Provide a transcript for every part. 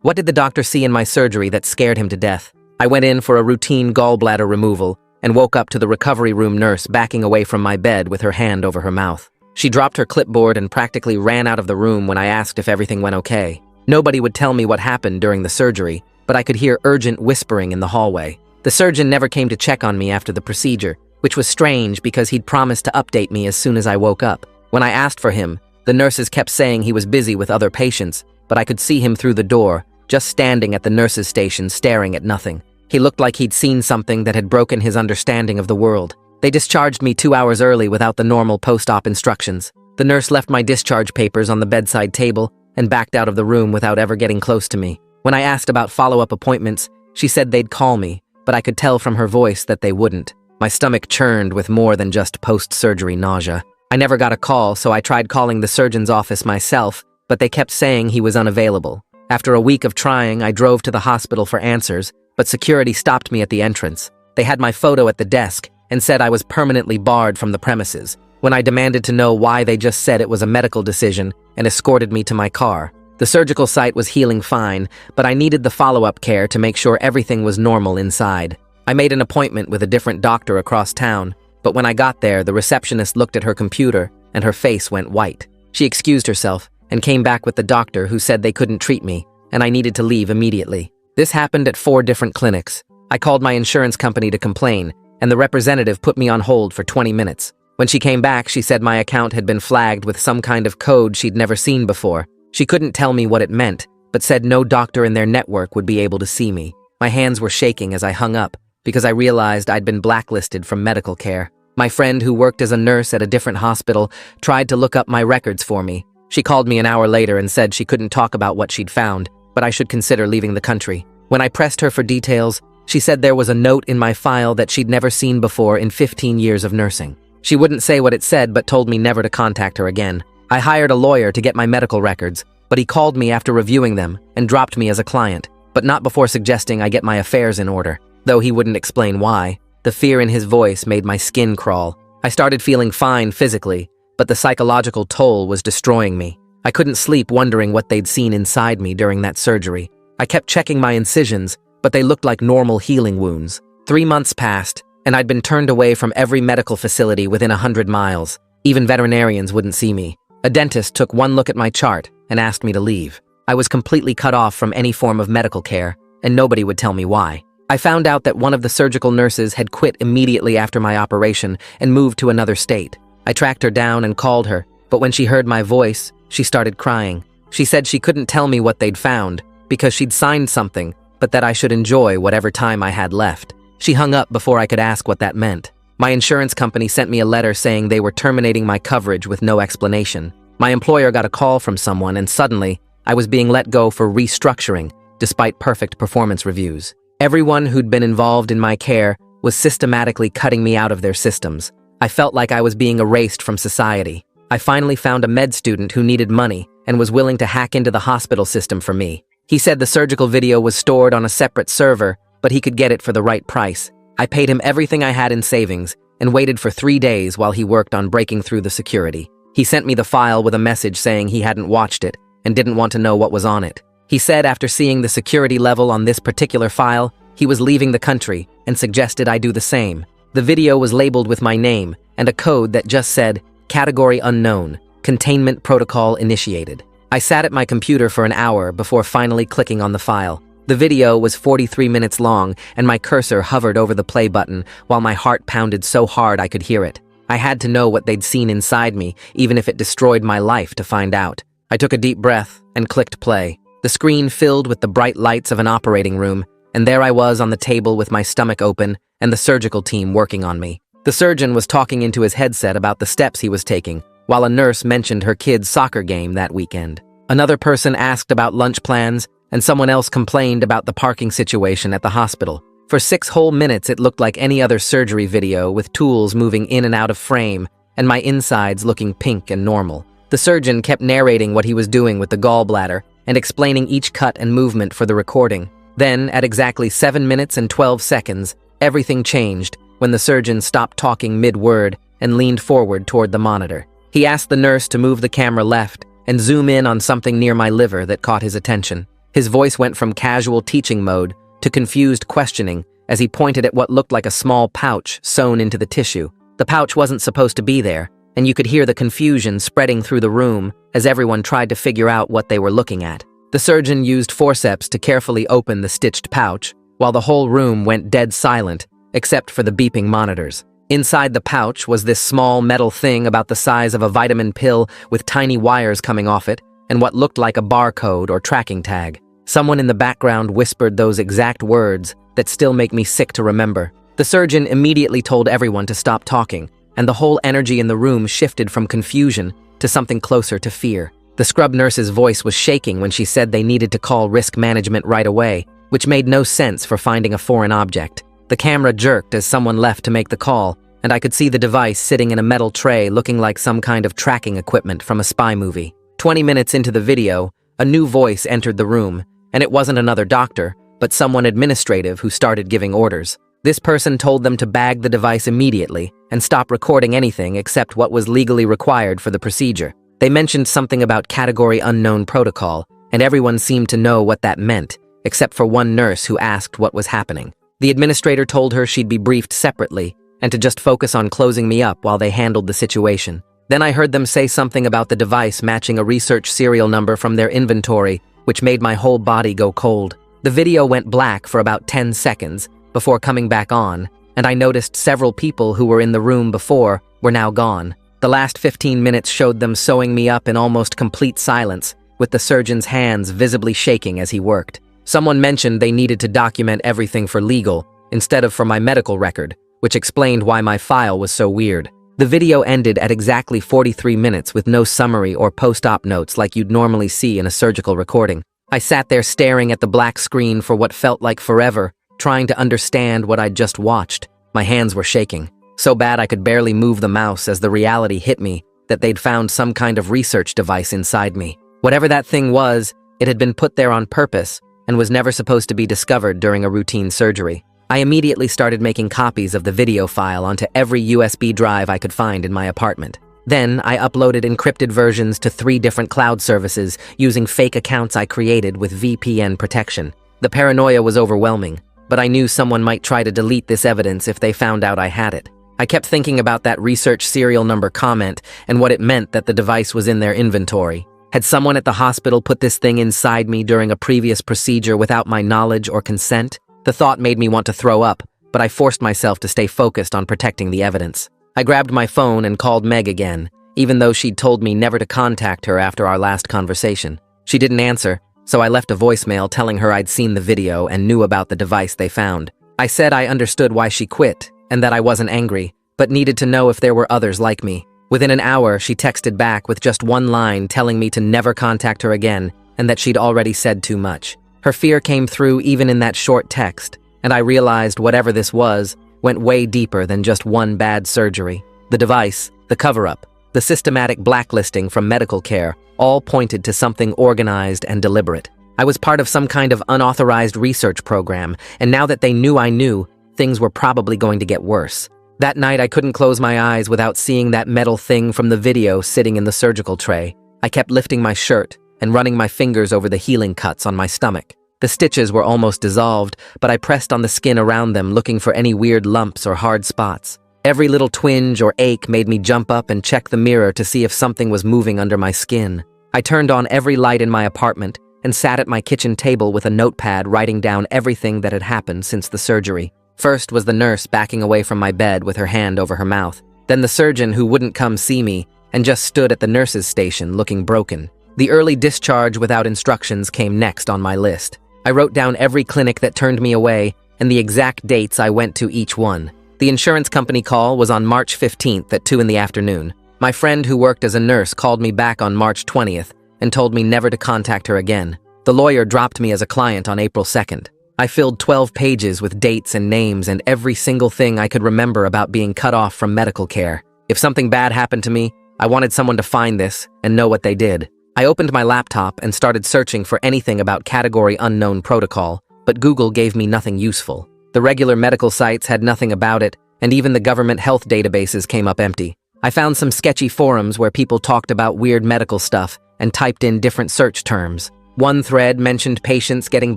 What did the doctor see in my surgery that scared him to death? I went in for a routine gallbladder removal and woke up to the recovery room nurse backing away from my bed with her hand over her mouth. She dropped her clipboard and practically ran out of the room when I asked if everything went okay. Nobody would tell me what happened during the surgery, but I could hear urgent whispering in the hallway. The surgeon never came to check on me after the procedure, which was strange because he'd promised to update me as soon as I woke up. When I asked for him, the nurses kept saying he was busy with other patients, but I could see him through the door, just standing at the nurses' station staring at nothing. He looked like he'd seen something that had broken his understanding of the world. They discharged me 2 hours early without the normal post-op instructions. The nurse left my discharge papers on the bedside table and backed out of the room without ever getting close to me. When I asked about follow-up appointments, she said they'd call me, but I could tell from her voice that they wouldn't. My stomach churned with more than just post-surgery nausea. I never got a call, so I tried calling the surgeon's office myself, but they kept saying he was unavailable. After a week of trying, I drove to the hospital for answers, but security stopped me at the entrance. They had my photo at the desk and said I was permanently barred from the premises. When I demanded to know why, they just said it was a medical decision and escorted me to my car. The surgical site was healing fine, but I needed the follow-up care to make sure everything was normal inside. I made an appointment with a different doctor across town, but when I got there, the receptionist looked at her computer and her face went white. She excused herself and came back with the doctor, who said they couldn't treat me and I needed to leave immediately. This happened at 4 different clinics. I called my insurance company to complain, and the representative put me on hold for 20 minutes. When she came back, she said my account had been flagged with some kind of code she'd never seen before. She couldn't tell me what it meant, but said no doctor in their network would be able to see me. My hands were shaking as I hung up, because I realized I'd been blacklisted from medical care. My friend, who worked as a nurse at a different hospital, tried to look up my records for me. She called me an hour later and said she couldn't talk about what she'd found, but I should consider leaving the country. When I pressed her for details, she said there was a note in my file that she'd never seen before in 15 years of nursing. She wouldn't say what it said, but told me never to contact her again. I hired a lawyer to get my medical records, but he called me after reviewing them and dropped me as a client, but not before suggesting I get my affairs in order. Though he wouldn't explain why, the fear in his voice made my skin crawl. I started feeling fine physically, but the psychological toll was destroying me. I couldn't sleep wondering what they'd seen inside me during that surgery. I kept checking my incisions, but they looked like normal healing wounds. 3 months passed, and I'd been turned away from every medical facility within 100 miles. Even veterinarians wouldn't see me. A dentist took one look at my chart and asked me to leave. I was completely cut off from any form of medical care, and nobody would tell me why. I found out that one of the surgical nurses had quit immediately after my operation and moved to another state. I tracked her down and called her, but when she heard my voice, she started crying. She said she couldn't tell me what they'd found, because she'd signed something, but that I should enjoy whatever time I had left. She hung up before I could ask what that meant. My insurance company sent me a letter saying they were terminating my coverage with no explanation. My employer got a call from someone, and suddenly, I was being let go for restructuring, despite perfect performance reviews. Everyone who'd been involved in my care was systematically cutting me out of their systems. I felt like I was being erased from society. I finally found a med student who needed money and was willing to hack into the hospital system for me. He said the surgical video was stored on a separate server, but he could get it for the right price. I paid him everything I had in savings and waited for 3 days while he worked on breaking through the security. He sent me the file with a message saying he hadn't watched it and didn't want to know what was on it. He said after seeing the security level on this particular file, he was leaving the country and suggested I do the same. The video was labeled with my name and a code that just said, "Category unknown, containment protocol initiated." I sat at my computer for an hour before finally clicking on the file. The video was 43 minutes long, and my cursor hovered over the play button while my heart pounded so hard I could hear it. I had to know what they'd seen inside me, even if it destroyed my life to find out. I took a deep breath and clicked play. The screen filled with the bright lights of an operating room, and there I was on the table with my stomach open and the surgical team working on me. The surgeon was talking into his headset about the steps he was taking, while a nurse mentioned her kid's soccer game that weekend. Another person asked about lunch plans, and someone else complained about the parking situation at the hospital. For 6 whole minutes, it looked like any other surgery video with tools moving in and out of frame, and my insides looking pink and normal. The surgeon kept narrating what he was doing with the gallbladder and explaining each cut and movement for the recording. Then, at exactly 7 minutes and 12 seconds, everything changed when the surgeon stopped talking mid-word and leaned forward toward the monitor. He asked the nurse to move the camera left and zoom in on something near my liver that caught his attention. His voice went from casual teaching mode to confused questioning as he pointed at what looked like a small pouch sewn into the tissue. The pouch wasn't supposed to be there, and you could hear the confusion spreading through the room as everyone tried to figure out what they were looking at. The surgeon used forceps to carefully open the stitched pouch, while the whole room went dead silent, except for the beeping monitors. Inside the pouch was this small metal thing about the size of a vitamin pill with tiny wires coming off it, and what looked like a barcode or tracking tag. Someone in the background whispered those exact words that still make me sick to remember. The surgeon immediately told everyone to stop talking, and the whole energy in the room shifted from confusion to something closer to fear. The scrub nurse's voice was shaking when she said they needed to call risk management right away, which made no sense for finding a foreign object. The camera jerked as someone left to make the call, and I could see the device sitting in a metal tray looking like some kind of tracking equipment from a spy movie. 20 minutes into the video, a new voice entered the room, and it wasn't another doctor, but someone administrative who started giving orders. This person told them to bag the device immediately and stop recording anything except what was legally required for the procedure. They mentioned something about category unknown protocol, and everyone seemed to know what that meant, except for one nurse who asked what was happening. The administrator told her she'd be briefed separately and to just focus on closing me up while they handled the situation. Then I heard them say something about the device matching a research serial number from their inventory, which made my whole body go cold. The video went black for about 10 seconds before coming back on, and I noticed several people who were in the room before were now gone. The last 15 minutes showed them sewing me up in almost complete silence, with the surgeon's hands visibly shaking as he worked. Someone mentioned they needed to document everything for legal, instead of for my medical record, which explained why my file was so weird. The video ended at exactly 43 minutes with no summary or post-op notes like you'd normally see in a surgical recording. I sat there staring at the black screen for what felt like forever, trying to understand what I'd just watched. My hands were shaking, so bad I could barely move the mouse as the reality hit me that they'd found some kind of research device inside me. Whatever that thing was, it had been put there on purpose and was never supposed to be discovered during a routine surgery. I immediately started making copies of the video file onto every USB drive I could find in my apartment. Then, I uploaded encrypted versions to 3 different cloud services using fake accounts I created with VPN protection. The paranoia was overwhelming, but I knew someone might try to delete this evidence if they found out I had it. I kept thinking about that research serial number comment and what it meant that the device was in their inventory. Had someone at the hospital put this thing inside me during a previous procedure without my knowledge or consent? The thought made me want to throw up, but I forced myself to stay focused on protecting the evidence. I grabbed my phone and called Meg again, even though she'd told me never to contact her after our last conversation. She didn't answer, so I left a voicemail telling her I'd seen the video and knew about the device they found. I said I understood why she quit, and that I wasn't angry, but needed to know if there were others like me. Within an hour, she texted back with just one line telling me to never contact her again, and that she'd already said too much. Her fear came through even in that short text, and I realized whatever this was went way deeper than just one bad surgery. The device, the cover-up, the systematic blacklisting from medical care all pointed to something organized and deliberate. I was part of some kind of unauthorized research program, and now that they knew I knew, things were probably going to get worse. That night, I couldn't close my eyes without seeing that metal thing from the video sitting in the surgical tray. I kept lifting my shirt and running my fingers over the healing cuts on my stomach. The stitches were almost dissolved, but I pressed on the skin around them looking for any weird lumps or hard spots. Every little twinge or ache made me jump up and check the mirror to see if something was moving under my skin. I turned on every light in my apartment and sat at my kitchen table with a notepad writing down everything that had happened since the surgery. First was the nurse backing away from my bed with her hand over her mouth. Then the surgeon who wouldn't come see me and just stood at the nurse's station looking broken. The early discharge without instructions came next on my list. I wrote down every clinic that turned me away and the exact dates I went to each one. The insurance company call was on March 15th at 2 in the afternoon. My friend who worked as a nurse called me back on March 20th and told me never to contact her again. The lawyer dropped me as a client on April 2nd. I filled 12 pages with dates and names and every single thing I could remember about being cut off from medical care. If something bad happened to me, I wanted someone to find this and know what they did. I opened my laptop and started searching for anything about category unknown protocol, but Google gave me nothing useful. The regular medical sites had nothing about it, and even the government health databases came up empty. I found some sketchy forums where people talked about weird medical stuff and typed in different search terms. One thread mentioned patients getting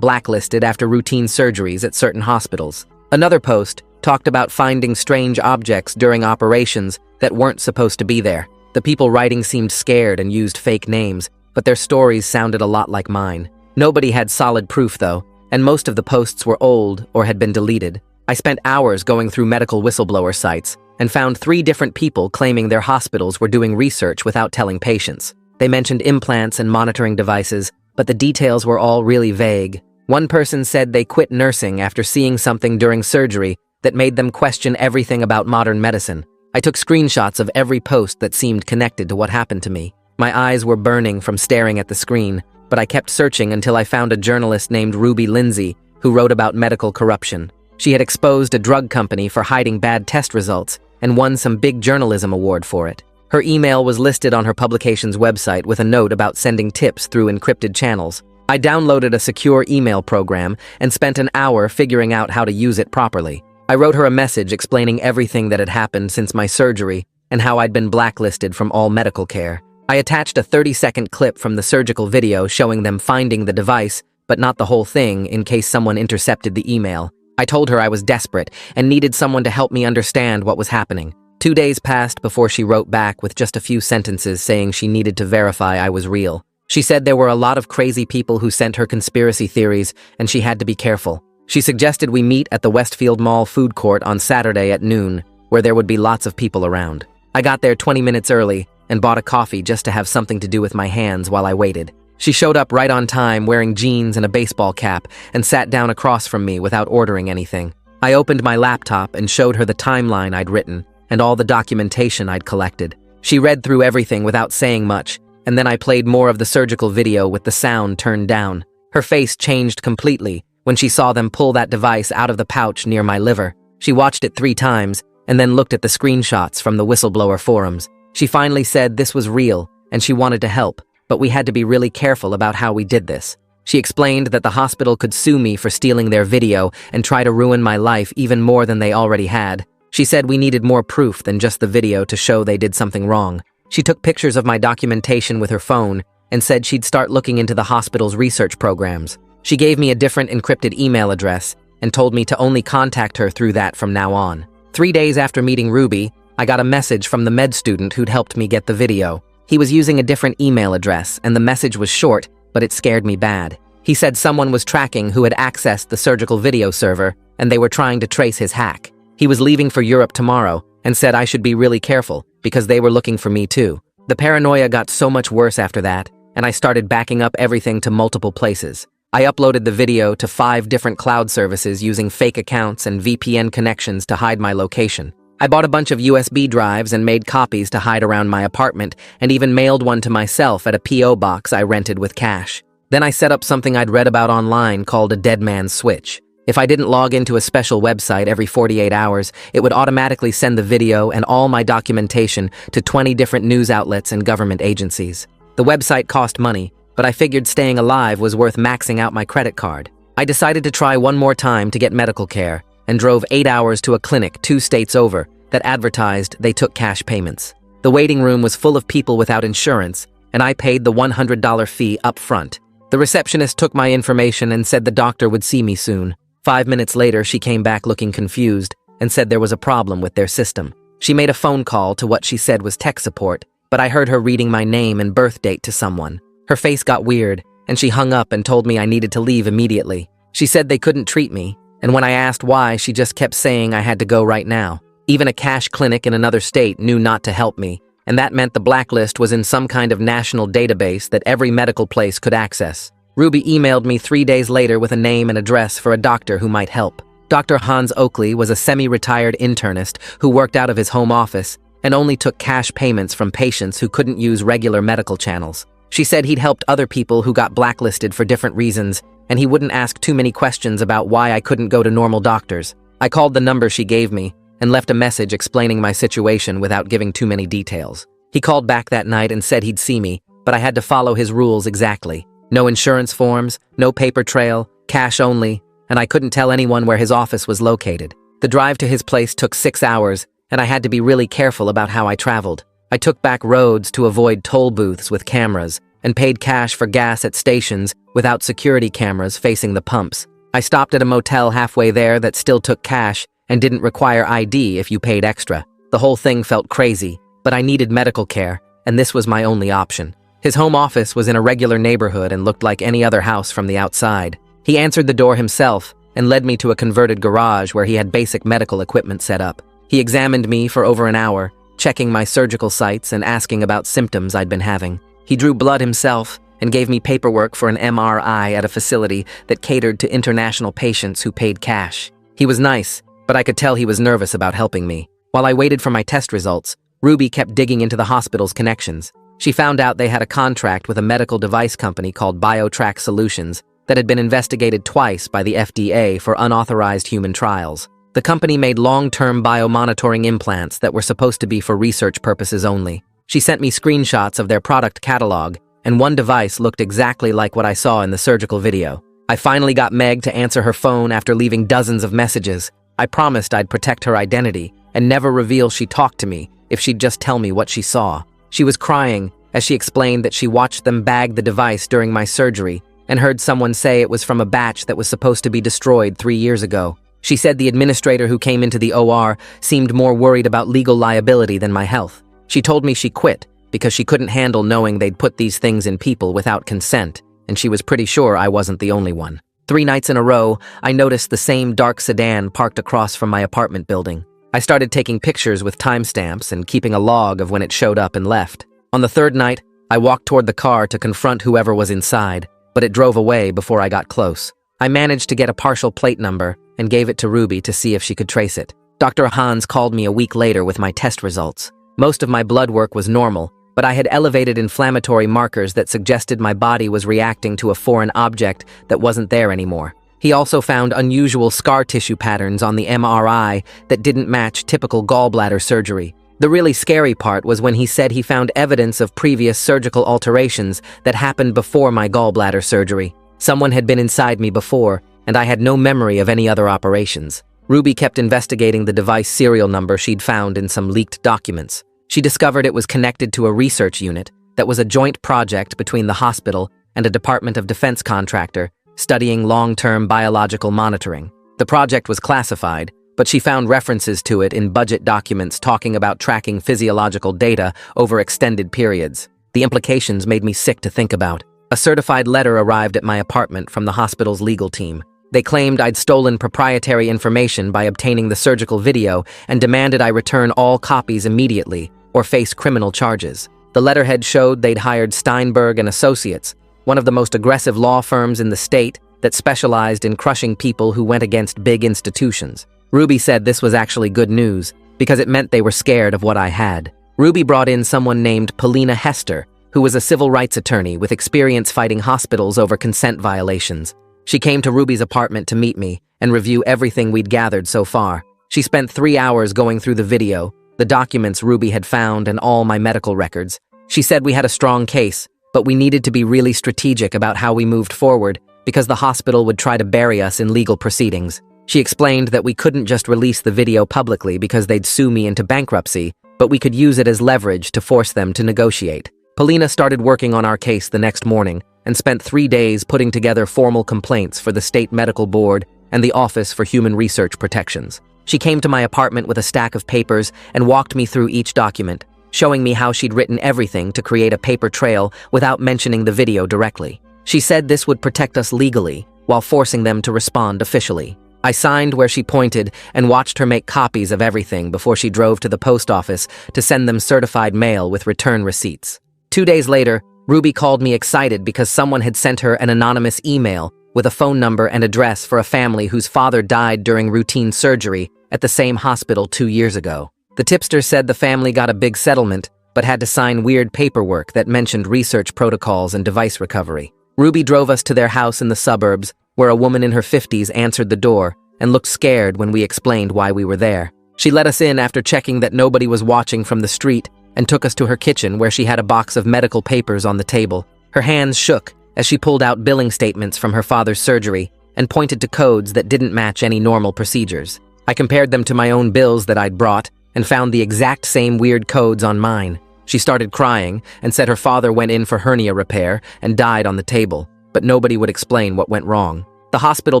blacklisted after routine surgeries at certain hospitals. Another post talked about finding strange objects during operations that weren't supposed to be there. The people writing seemed scared and used fake names, but their stories sounded a lot like mine. Nobody had solid proof, though, and most of the posts were old or had been deleted. I spent hours going through medical whistleblower sites and found 3 different people claiming their hospitals were doing research without telling patients. They mentioned implants and monitoring devices, but the details were all really vague. One person said they quit nursing after seeing something during surgery that made them question everything about modern medicine. I took screenshots of every post that seemed connected to what happened to me. My eyes were burning from staring at the screen, but I kept searching until I found a journalist named Ruby Lindsay who wrote about medical corruption. She had exposed a drug company for hiding bad test results and won some big journalism award for it. Her email was listed on her publication's website with a note about sending tips through encrypted channels. I downloaded a secure email program and spent an hour figuring out how to use it properly. I wrote her a message explaining everything that had happened since my surgery and how I'd been blacklisted from all medical care. I attached a 30-second clip from the surgical video showing them finding the device, but not the whole thing in case someone intercepted the email. I told her I was desperate and needed someone to help me understand what was happening. 2 days passed before she wrote back with just a few sentences saying she needed to verify I was real. She said there were a lot of crazy people who sent her conspiracy theories and she had to be careful. She suggested we meet at the Westfield Mall food court on Saturday at noon, where there would be lots of people around. I got there 20 minutes early and bought a coffee just to have something to do with my hands while I waited. She showed up right on time wearing jeans and a baseball cap and sat down across from me without ordering anything. I opened my laptop and showed her the timeline I'd written and all the documentation I'd collected. She read through everything without saying much, and then I played more of the surgical video with the sound turned down. Her face changed completely when she saw them pull that device out of the pouch near my liver. She watched it 3 times and then looked at the screenshots from the whistleblower forums. She finally said this was real and she wanted to help, but we had to be really careful about how we did this. She explained that the hospital could sue me for stealing their video and try to ruin my life even more than they already had. She said we needed more proof than just the video to show they did something wrong. She took pictures of my documentation with her phone and said she'd start looking into the hospital's research programs. She gave me a different encrypted email address and told me to only contact her through that from now on. 3 days after meeting Ruby, I got a message from the med student who'd helped me get the video. He was using a different email address, and the message was short, but it scared me bad. He said someone was tracking who had accessed the surgical video server, and they were trying to trace his hack. He was leaving for Europe tomorrow, and said I should be really careful, because they were looking for me too. The paranoia got so much worse after that, and I started backing up everything to multiple places. I uploaded the video to 5 different cloud services using fake accounts and VPN connections to hide my location. I bought a bunch of USB drives and made copies to hide around my apartment, and even mailed one to myself at a P.O. box I rented with cash. Then I set up something I'd read about online called a dead man's switch. If I didn't log into a special website every 48 hours, it would automatically send the video and all my documentation to 20 different news outlets and government agencies. The website cost money, but I figured staying alive was worth maxing out my credit card. I decided to try one more time to get medical care and drove 8 hours to a clinic 2 states over that advertised they took cash payments. The waiting room was full of people without insurance, and I paid the $100 fee up front. The receptionist took my information and said the doctor would see me soon. 5 minutes later, she came back looking confused and said there was a problem with their system. She made a phone call to what she said was tech support, but I heard her reading my name and birth date to someone. Her face got weird, and she hung up and told me I needed to leave immediately. She said they couldn't treat me, and when I asked why, she just kept saying I had to go right now. Even a cash clinic in another state knew not to help me, and that meant the blacklist was in some kind of national database that every medical place could access. Ruby emailed me 3 days later with a name and address for a doctor who might help. Dr. Hans Oakley was a semi-retired internist who worked out of his home office and only took cash payments from patients who couldn't use regular medical channels. She said he'd helped other people who got blacklisted for different reasons, and he wouldn't ask too many questions about why I couldn't go to normal doctors. I called the number she gave me and left a message explaining my situation without giving too many details. He called back that night and said he'd see me, but I had to follow his rules exactly. No insurance forms, no paper trail, cash only, and I couldn't tell anyone where his office was located. The drive to his place took 6 hours, and I had to be really careful about how I traveled. I took back roads to avoid toll booths with cameras and paid cash for gas at stations without security cameras facing the pumps. I stopped at a motel halfway there that still took cash and didn't require ID if you paid extra. The whole thing felt crazy, but I needed medical care, and this was my only option. His home office was in a regular neighborhood and looked like any other house from the outside. He answered the door himself and led me to a converted garage where he had basic medical equipment set up. He examined me for over an hour, checking my surgical sites and asking about symptoms I'd been having. He drew blood himself and gave me paperwork for an MRI at a facility that catered to international patients who paid cash. He was nice, but I could tell he was nervous about helping me. While I waited for my test results, Ruby kept digging into the hospital's connections. She found out they had a contract with a medical device company called BioTrack Solutions that had been investigated twice by the FDA for unauthorized human trials. The company made long-term biomonitoring implants that were supposed to be for research purposes only. She sent me screenshots of their product catalog, and one device looked exactly like what I saw in the surgical video. I finally got Meg to answer her phone after leaving dozens of messages. I promised I'd protect her identity and never reveal she talked to me if she'd just tell me what she saw. She was crying as she explained that she watched them bag the device during my surgery and heard someone say it was from a batch that was supposed to be destroyed 3 years ago. She said the administrator who came into the OR seemed more worried about legal liability than my health. She told me she quit because she couldn't handle knowing they'd put these things in people without consent, and she was pretty sure I wasn't the only one. 3 nights in a row, I noticed the same dark sedan parked across from my apartment building. I started taking pictures with timestamps and keeping a log of when it showed up and left. On the 3rd night, I walked toward the car to confront whoever was inside, but it drove away before I got close. I managed to get a partial plate number and gave it to Ruby to see if she could trace it. Dr. Hans called me a week later with my test results. Most of my blood work was normal, but I had elevated inflammatory markers that suggested my body was reacting to a foreign object that wasn't there anymore. He also found unusual scar tissue patterns on the MRI that didn't match typical gallbladder surgery. The really scary part was when he said he found evidence of previous surgical alterations that happened before my gallbladder surgery. Someone had been inside me before, and I had no memory of any other operations. Ruby kept investigating the device serial number she'd found in some leaked documents. She discovered it was connected to a research unit that was a joint project between the hospital and a Department of Defense contractor studying long-term biological monitoring. The project was classified, but she found references to it in budget documents talking about tracking physiological data over extended periods. The implications made me sick to think about. A certified letter arrived at my apartment from the hospital's legal team. They claimed I'd stolen proprietary information by obtaining the surgical video and demanded I return all copies immediately or face criminal charges. The letterhead showed they'd hired Steinberg and Associates, one of the most aggressive law firms in the state that specialized in crushing people who went against big institutions. Ruby said this was actually good news because it meant they were scared of what I had. Ruby brought in someone named Polina Hester, who was a civil rights attorney with experience fighting hospitals over consent violations. She came to Ruby's apartment to meet me and review everything we'd gathered so far. She spent 3 hours going through the video, the documents Ruby had found, and all my medical records. She said we had a strong case, but we needed to be really strategic about how we moved forward because the hospital would try to bury us in legal proceedings. She explained that we couldn't just release the video publicly because they'd sue me into bankruptcy, but we could use it as leverage to force them to negotiate. Polina started working on our case the next morning and spent 3 days putting together formal complaints for the State Medical Board and the Office for Human Research Protections. She came to my apartment with a stack of papers and walked me through each document, showing me how she'd written everything to create a paper trail without mentioning the video directly. She said this would protect us legally while forcing them to respond officially. I signed where she pointed and watched her make copies of everything before she drove to the post office to send them certified mail with return receipts. 2 days later, Ruby called me excited because someone had sent her an anonymous email with a phone number and address for a family whose father died during routine surgery at the same hospital 2 years ago. The tipster said the family got a big settlement, but had to sign weird paperwork that mentioned research protocols and device recovery. Ruby drove us to their house in the suburbs, where a woman in her 50s answered the door and looked scared when we explained why we were there. She let us in after checking that nobody was watching from the street and took us to her kitchen where she had a box of medical papers on the table. Her hands shook as she pulled out billing statements from her father's surgery and pointed to codes that didn't match any normal procedures. I compared them to my own bills that I'd brought and found the exact same weird codes on mine. She started crying and said her father went in for hernia repair and died on the table, but nobody would explain what went wrong. The hospital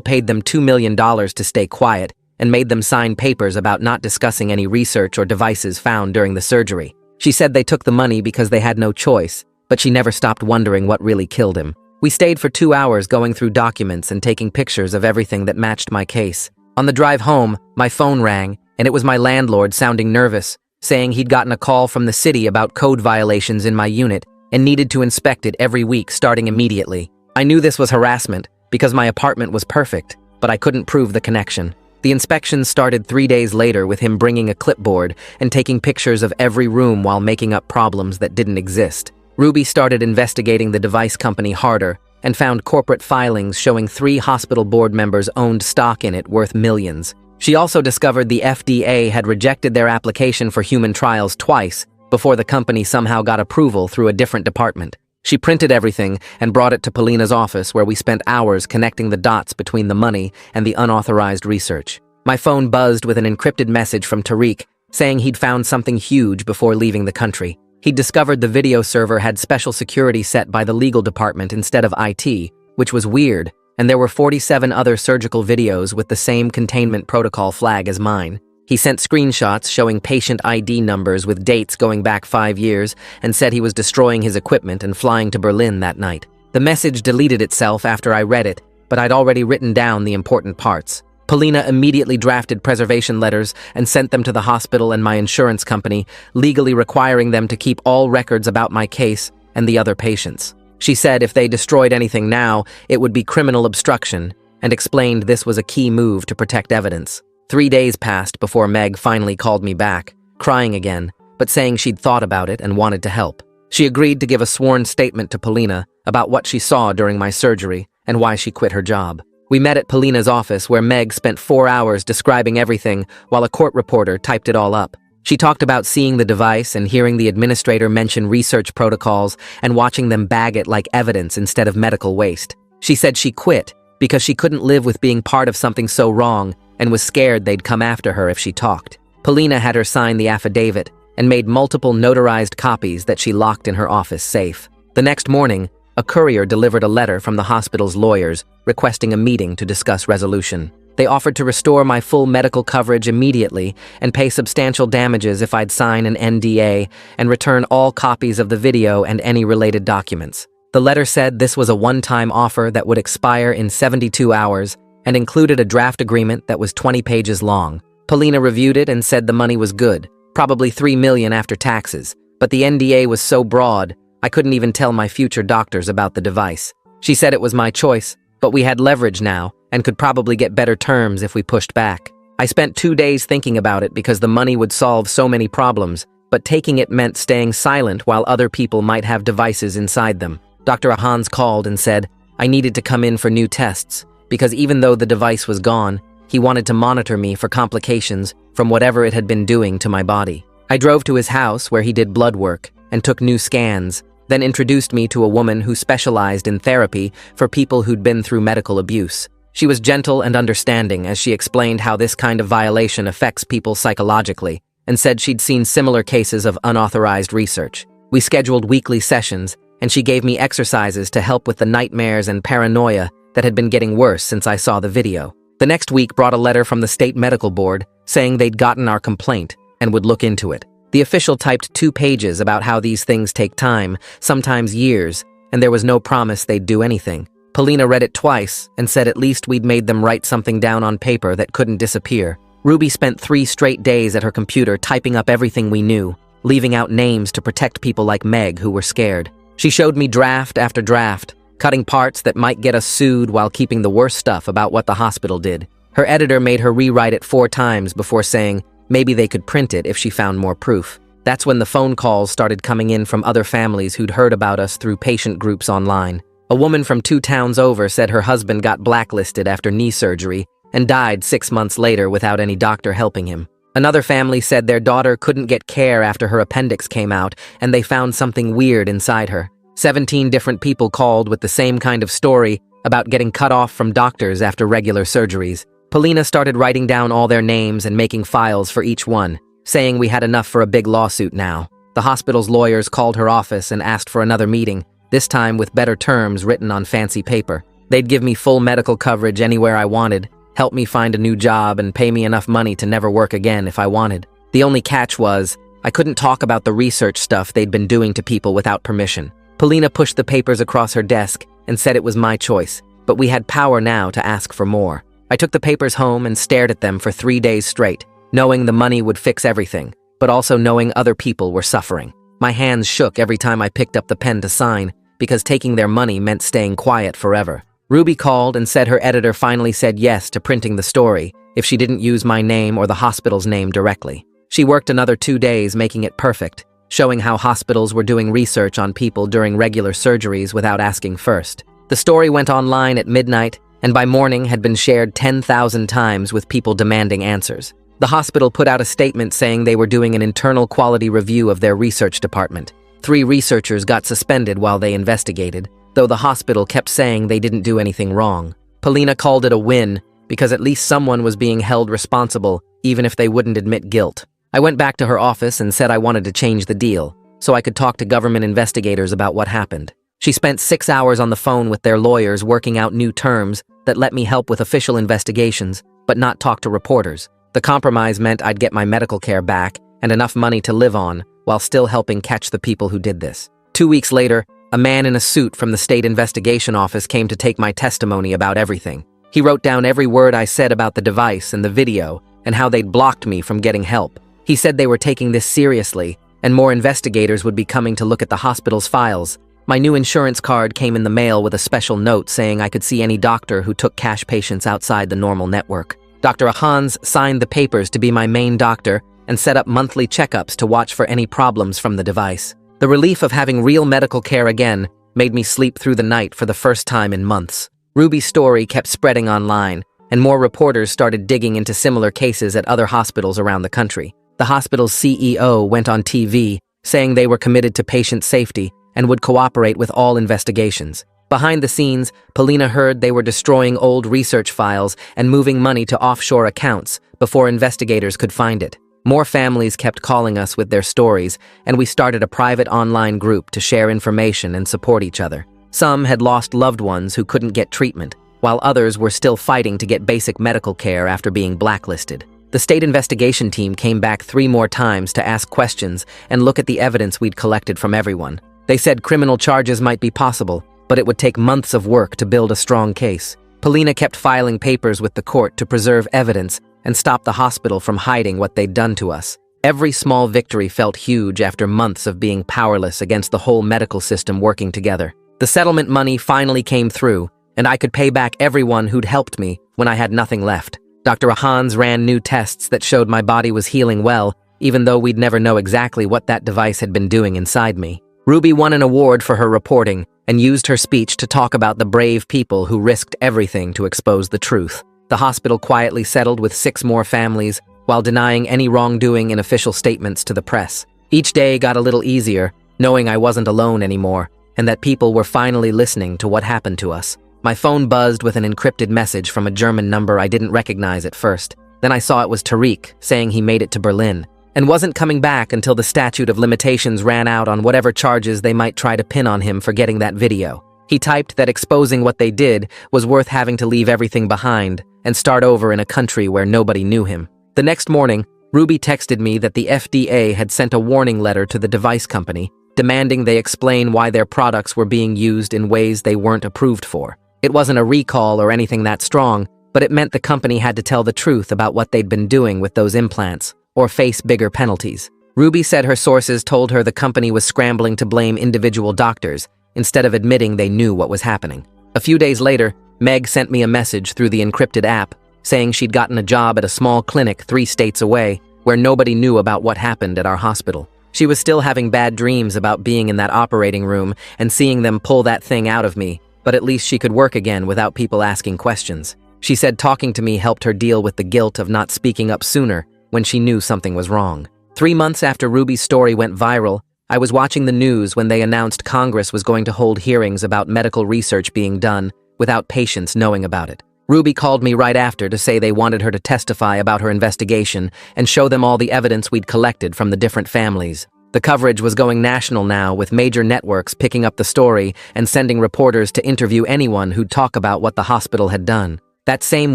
paid them $2 million to stay quiet and made them sign papers about not discussing any research or devices found during the surgery. She said they took the money because they had no choice, but she never stopped wondering what really killed him. We stayed for 2 hours going through documents and taking pictures of everything that matched my case. On the drive home, my phone rang, and it was my landlord sounding nervous, saying he'd gotten a call from the city about code violations in my unit and needed to inspect it every week starting immediately. I knew this was harassment because my apartment was perfect, but I couldn't prove the connection. The inspections started 3 days later with him bringing a clipboard and taking pictures of every room while making up problems that didn't exist. Ruby started investigating the device company harder and found corporate filings showing 3 hospital board members owned stock in it worth millions. She also discovered the FDA had rejected their application for human trials twice before the company somehow got approval through a different department. She printed everything and brought it to Polina's office, where we spent hours connecting the dots between the money and the unauthorized research. My phone buzzed with an encrypted message from Tariq saying he'd found something huge before leaving the country. He'd discovered the video server had special security set by the legal department instead of IT, which was weird, and there were 47 other surgical videos with the same containment protocol flag as mine. He sent screenshots showing patient ID numbers with dates going back 5 years and said he was destroying his equipment and flying to Berlin that night. The message deleted itself after I read it, but I'd already written down the important parts. Polina immediately drafted preservation letters and sent them to the hospital and my insurance company, legally requiring them to keep all records about my case and the other patients. She said if they destroyed anything now, it would be criminal obstruction, and explained this was a key move to protect evidence. 3 days passed before Meg finally called me back, crying again, but saying she'd thought about it and wanted to help. She agreed to give a sworn statement to Polina about what she saw during my surgery and why she quit her job. We met at Polina's office, where Meg spent 4 hours describing everything while a court reporter typed it all up. She talked about seeing the device and hearing the administrator mention research protocols and watching them bag it like evidence instead of medical waste. She said she quit because she couldn't live with being part of something so wrong and was scared they'd come after her if she talked. Polina had her sign the affidavit and made multiple notarized copies that she locked in her office safe. The next morning, a courier delivered a letter from the hospital's lawyers requesting a meeting to discuss resolution. They offered to restore my full medical coverage immediately and pay substantial damages if I'd sign an NDA and return all copies of the video and any related documents. The letter said this was a one-time offer that would expire in 72 hours and included a draft agreement that was 20 pages long. Polina reviewed it and said the money was good, probably $3 million after taxes, but the NDA was so broad, I couldn't even tell my future doctors about the device. She said it was my choice, but we had leverage now and could probably get better terms if we pushed back. I spent 2 days thinking about it because the money would solve so many problems, but taking it meant staying silent while other people might have devices inside them. Dr. Ahans called and said I needed to come in for new tests, because even though the device was gone, he wanted to monitor me for complications from whatever it had been doing to my body. I drove to his house where he did blood work and took new scans, then introduced me to a woman who specialized in therapy for people who'd been through medical abuse. She was gentle and understanding as she explained how this kind of violation affects people psychologically, and said she'd seen similar cases of unauthorized research. We scheduled weekly sessions, and she gave me exercises to help with the nightmares and paranoia that had been getting worse since I saw the video. The next week brought a letter from the state medical board saying they'd gotten our complaint and would look into it. The official typed 2 pages about how these things take time, sometimes years, and there was no promise they'd do anything. Polina read it twice and said at least we'd made them write something down on paper that couldn't disappear. Ruby spent 3 straight days at her computer typing up everything we knew, leaving out names to protect people like Meg who were scared. She showed me draft after draft, cutting parts that might get us sued while keeping the worst stuff about what the hospital did. Her editor made her rewrite it 4 times before saying maybe they could print it if she found more proof. That's when the phone calls started coming in from other families who'd heard about us through patient groups online. A woman from 2 towns over said her husband got blacklisted after knee surgery and died 6 months later without any doctor helping him. Another family said their daughter couldn't get care after her appendix came out and they found something weird inside her. 17 different people called with the same kind of story about getting cut off from doctors after regular surgeries. Polina started writing down all their names and making files for each one, saying we had enough for a big lawsuit now. The hospital's lawyers called her office and asked for another meeting, this time with better terms written on fancy paper. They'd give me full medical coverage anywhere I wanted, help me find a new job, and pay me enough money to never work again if I wanted. The only catch was, I couldn't talk about the research stuff they'd been doing to people without permission. Polina pushed the papers across her desk and said it was my choice, but we had power now to ask for more. I took the papers home and stared at them for 3 days straight, knowing the money would fix everything, but also knowing other people were suffering. My hands shook every time I picked up the pen to sign, because taking their money meant staying quiet forever. Ruby called and said her editor finally said yes to printing the story if she didn't use my name or the hospital's name directly. She worked another 2 days making it perfect, showing how hospitals were doing research on people during regular surgeries without asking first. The story went online at midnight, and by morning had been shared 10,000 times with people demanding answers. The hospital put out a statement saying they were doing an internal quality review of their research department. 3 researchers got suspended while they investigated, though the hospital kept saying they didn't do anything wrong. Polina called it a win, because at least someone was being held responsible, even if they wouldn't admit guilt. I went back to her office and said I wanted to change the deal, so I could talk to government investigators about what happened. She spent 6 hours on the phone with their lawyers working out new terms that let me help with official investigations, but not talk to reporters. The compromise meant I'd get my medical care back and enough money to live on, while still helping catch the people who did this. 2 weeks later, a man in a suit from the state investigation office came to take my testimony about everything. He wrote down every word I said about the device and the video and how they'd blocked me from getting help. He said they were taking this seriously and more investigators would be coming to look at the hospital's files. My new insurance card came in the mail with a special note saying I could see any doctor who took cash patients outside the normal network. Dr. Ahans signed the papers to be my main doctor and set up monthly checkups to watch for any problems from the device. The relief of having real medical care again made me sleep through the night for the first time in months. Ruby's story kept spreading online, and more reporters started digging into similar cases at other hospitals around the country. The hospital's CEO went on TV, saying they were committed to patient safety and would cooperate with all investigations. Behind the scenes, Polina heard they were destroying old research files and moving money to offshore accounts before investigators could find it. More families kept calling us with their stories, and we started a private online group to share information and support each other. Some had lost loved ones who couldn't get treatment, while others were still fighting to get basic medical care after being blacklisted. The state investigation team came back 3 more times to ask questions and look at the evidence we'd collected from everyone. They said criminal charges might be possible, but it would take months of work to build a strong case. Polina kept filing papers with the court to preserve evidence and stop the hospital from hiding what they'd done to us. Every small victory felt huge after months of being powerless against the whole medical system working together. The settlement money finally came through, and I could pay back everyone who'd helped me when I had nothing left. Dr. Ahans ran new tests that showed my body was healing well, even though we'd never know exactly what that device had been doing inside me. Ruby won an award for her reporting and used her speech to talk about the brave people who risked everything to expose the truth. The hospital quietly settled with 6 more families while denying any wrongdoing in official statements to the press. Each day got a little easier, knowing I wasn't alone anymore, and that people were finally listening to what happened to us. My phone buzzed with an encrypted message from a German number I didn't recognize at first. Then I saw it was Tariq, saying he made it to Berlin, and wasn't coming back until the statute of limitations ran out on whatever charges they might try to pin on him for getting that video. He typed that exposing what they did was worth having to leave everything behind and start over in a country where nobody knew him. The next morning, Ruby texted me that the FDA had sent a warning letter to the device company, demanding they explain why their products were being used in ways they weren't approved for. It wasn't a recall or anything that strong, but it meant the company had to tell the truth about what they'd been doing with those implants, or face bigger penalties. Ruby said her sources told her the company was scrambling to blame individual doctors, instead of admitting they knew what was happening. A few days later, Meg sent me a message through the encrypted app, saying she'd gotten a job at a small clinic 3 states away, where nobody knew about what happened at our hospital. She was still having bad dreams about being in that operating room and seeing them pull that thing out of me, but at least she could work again without people asking questions. She said talking to me helped her deal with the guilt of not speaking up sooner when she knew something was wrong. 3 months after Ruby's story went viral, I was watching the news when they announced Congress was going to hold hearings about medical research being done without patients knowing about it. Ruby called me right after to say they wanted her to testify about her investigation and show them all the evidence we'd collected from the different families. The coverage was going national now, with major networks picking up the story and sending reporters to interview anyone who'd talk about what the hospital had done. That same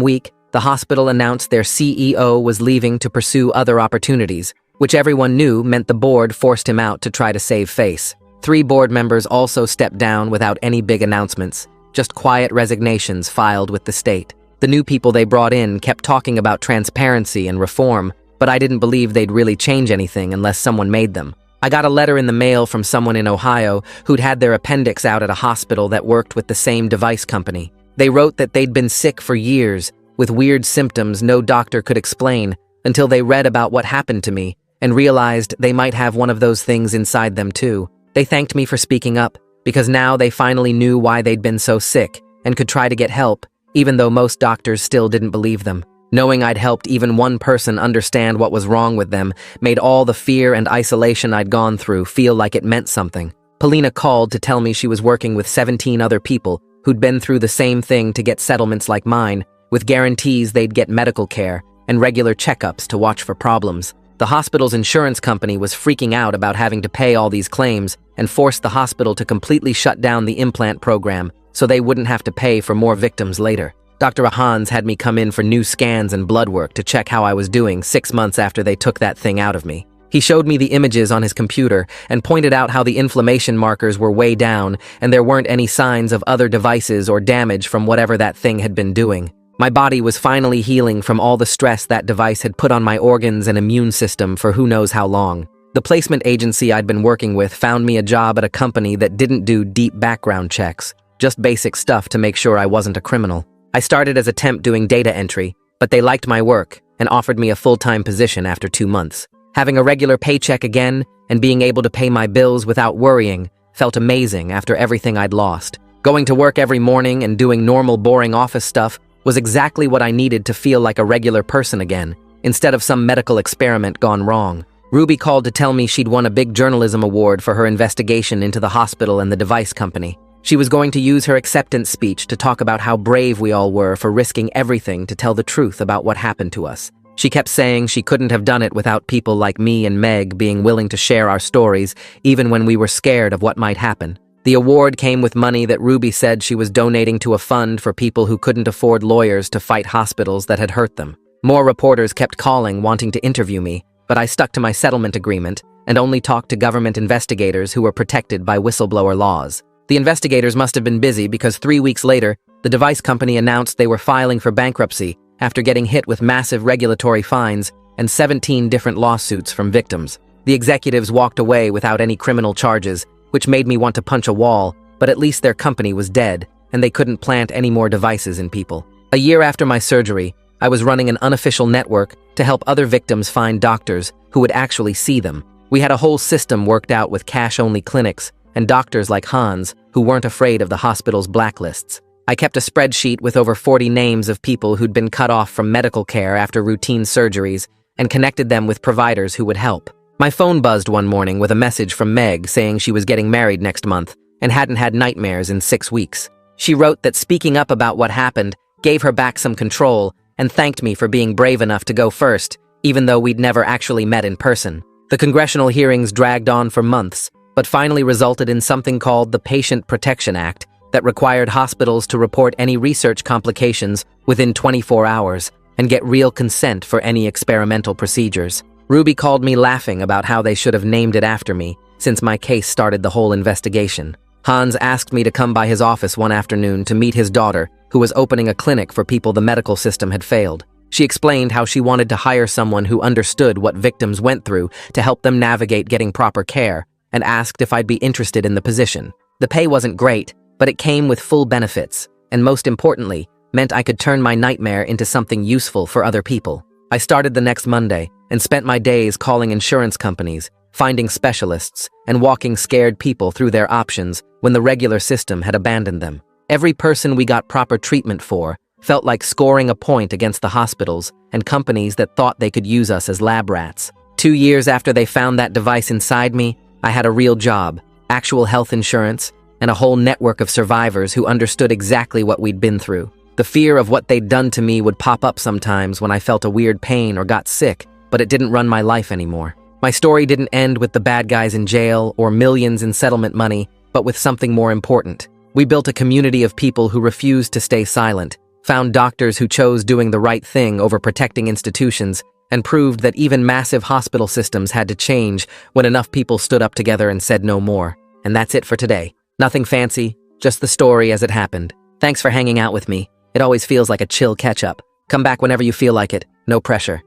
week, the hospital announced their CEO was leaving to pursue other opportunities, which everyone knew meant the board forced him out to try to save face. 3 board members also stepped down without any big announcements, just quiet resignations filed with the state. The new people they brought in kept talking about transparency and reform, but I didn't believe they'd really change anything unless someone made them. I got a letter in the mail from someone in Ohio who'd had their appendix out at a hospital that worked with the same device company. They wrote that they'd been sick for years, with weird symptoms no doctor could explain, until they read about what happened to me and realized they might have one of those things inside them too. They thanked me for speaking up, because now they finally knew why they'd been so sick and could try to get help, even though most doctors still didn't believe them. Knowing I'd helped even one person understand what was wrong with them made all the fear and isolation I'd gone through feel like it meant something. Polina called to tell me she was working with 17 other people who'd been through the same thing to get settlements like mine, with guarantees they'd get medical care and regular checkups to watch for problems. The hospital's insurance company was freaking out about having to pay all these claims and forced the hospital to completely shut down the implant program so they wouldn't have to pay for more victims later. Dr. Hans had me come in for new scans and blood work to check how I was doing 6 months after they took that thing out of me. He showed me the images on his computer and pointed out how the inflammation markers were way down and there weren't any signs of other devices or damage from whatever that thing had been doing. My body was finally healing from all the stress that device had put on my organs and immune system for who knows how long. The placement agency I'd been working with found me a job at a company that didn't do deep background checks, just basic stuff to make sure I wasn't a criminal. I started as a temp doing data entry, but they liked my work and offered me a full-time position after 2 months. Having a regular paycheck again and being able to pay my bills without worrying felt amazing after everything I'd lost. Going to work every morning and doing normal, boring office stuff was exactly what I needed to feel like a regular person again, instead of some medical experiment gone wrong. Ruby called to tell me she'd won a big journalism award for her investigation into the hospital and the device company. She was going to use her acceptance speech to talk about how brave we all were for risking everything to tell the truth about what happened to us. She kept saying she couldn't have done it without people like me and Meg being willing to share our stories, even when we were scared of what might happen. The award came with money that Ruby said she was donating to a fund for people who couldn't afford lawyers to fight hospitals that had hurt them. More reporters kept calling, wanting to interview me, but I stuck to my settlement agreement and only talked to government investigators who were protected by whistleblower laws. The investigators must have been busy because 3 weeks later, the device company announced they were filing for bankruptcy after getting hit with massive regulatory fines and 17 different lawsuits from victims. The executives walked away without any criminal charges, which made me want to punch a wall, but at least their company was dead, and they couldn't plant any more devices in people. A year after my surgery, I was running an unofficial network to help other victims find doctors who would actually see them. We had a whole system worked out with cash-only clinics and doctors like Hans who weren't afraid of the hospital's blacklists. I kept a spreadsheet with over 40 names of people who'd been cut off from medical care after routine surgeries and connected them with providers who would help. My phone buzzed one morning with a message from Meg saying she was getting married next month and hadn't had nightmares in 6 weeks. She wrote that speaking up about what happened gave her back some control and thanked me for being brave enough to go first, even though we'd never actually met in person. The congressional hearings dragged on for months, but finally resulted in something called the Patient Protection Act that required hospitals to report any research complications within 24 hours and get real consent for any experimental procedures. Ruby called me laughing about how they should have named it after me, since my case started the whole investigation. Hans asked me to come by his office one afternoon to meet his daughter, who was opening a clinic for people the medical system had failed. She explained how she wanted to hire someone who understood what victims went through to help them navigate getting proper care, and asked if I'd be interested in the position. The pay wasn't great, but it came with full benefits, and most importantly, meant I could turn my nightmare into something useful for other people. I started the next Monday and spent my days calling insurance companies, finding specialists, and walking scared people through their options when the regular system had abandoned them. Every person we got proper treatment for felt like scoring a point against the hospitals and companies that thought they could use us as lab rats. 2 years after they found that device inside me, I had a real job, actual health insurance, and a whole network of survivors who understood exactly what we'd been through. The fear of what they'd done to me would pop up sometimes when I felt a weird pain or got sick, but it didn't run my life anymore. My story didn't end with the bad guys in jail or millions in settlement money, but with something more important. We built a community of people who refused to stay silent, found doctors who chose doing the right thing over protecting institutions, and proved that even massive hospital systems had to change when enough people stood up together and said no more. And that's it for today. Nothing fancy, just the story as it happened. Thanks for hanging out with me. It always feels like a chill catch-up. Come back whenever you feel like it. No pressure.